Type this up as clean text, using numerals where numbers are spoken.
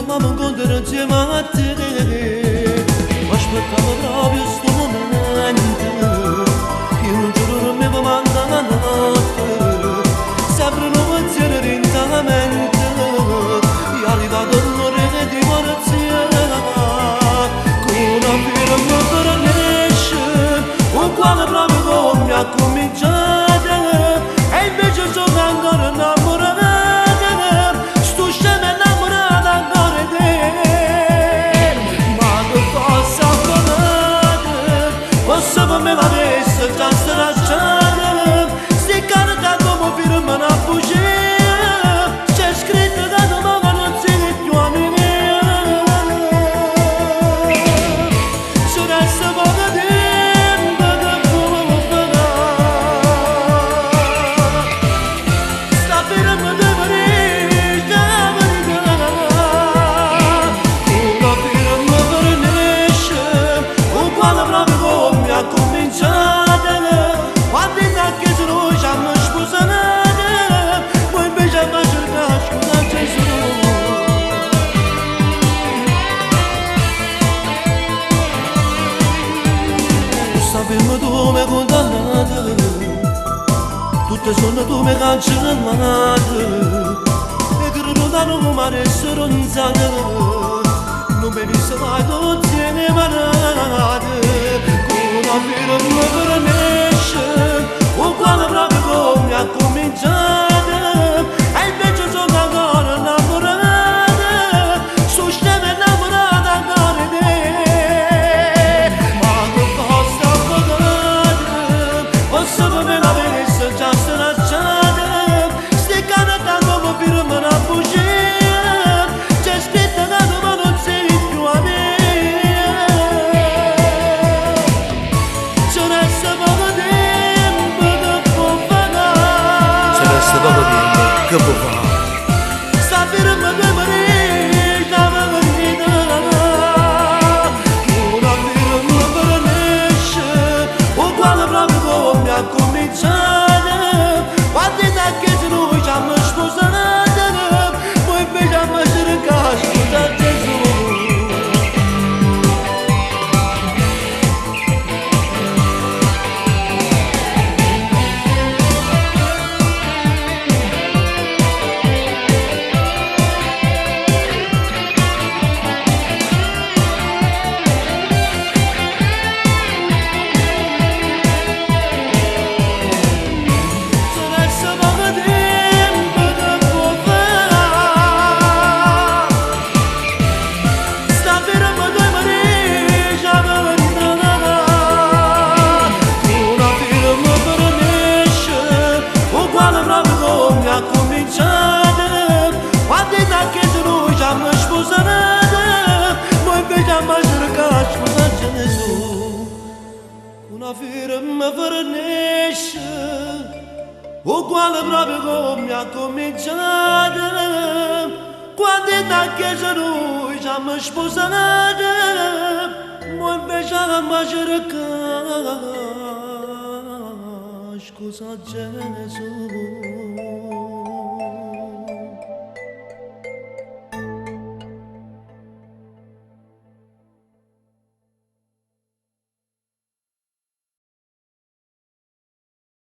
mamma non conterò mate aspettavo proprio sto momento io non giuro non mi manda la notte sempre un pensiero lentamente è arrivato l'ora di divorazione con una firma per nascere un quale proprio come mi ha cominciato e invece sono ancora innamorata sto scemo innamorata ancora di te ma che cosa fare posso per me la testa già stracciata sti carta come firma una bugia c'è scritto da domani non si più a me ci resta poco tempo da come farà sta firma di Parigi una firma per nascere un quale proprio come mi ha cominciato quando in chiesa noi ci hanno sposato poi invece mi ha cercato scusa Gesù questa firma tu mi hai condannato tutte sono tu mi hai cancellato e credo da non mi essere ronzata non mi disse mai tutti ne manate con una firma per nascere un quale proprio come mi ha cominciato e invece sono ancora innamorata sto scemo innamorata ancora di te ma che cosa fare posso per me la venisse già stracciata sti canta come firma una bugia c'è scritto da domani non sei più a me ci resta poco tempo che può fare Ci resta poco tempo, che può fare? sta firma di Parigi una firma per nascere un quale proprio come mi ha cominciato quando in chiesa noi ci hanno sposato poi invece mi ha cercato scusa Gesù ci resta poco tempo che può fare sta firma di Parigi una firma per nascere un quale proprio come mi ha cominciato quando in chiesa noi ci hanno sposato poi invece mi ha cercato scusa Gesù una firma per nascere uguale proprio come mi ha cominciato quando in chiesa noi ci hanno sposato ma invece mi ha cercato scusa Gesù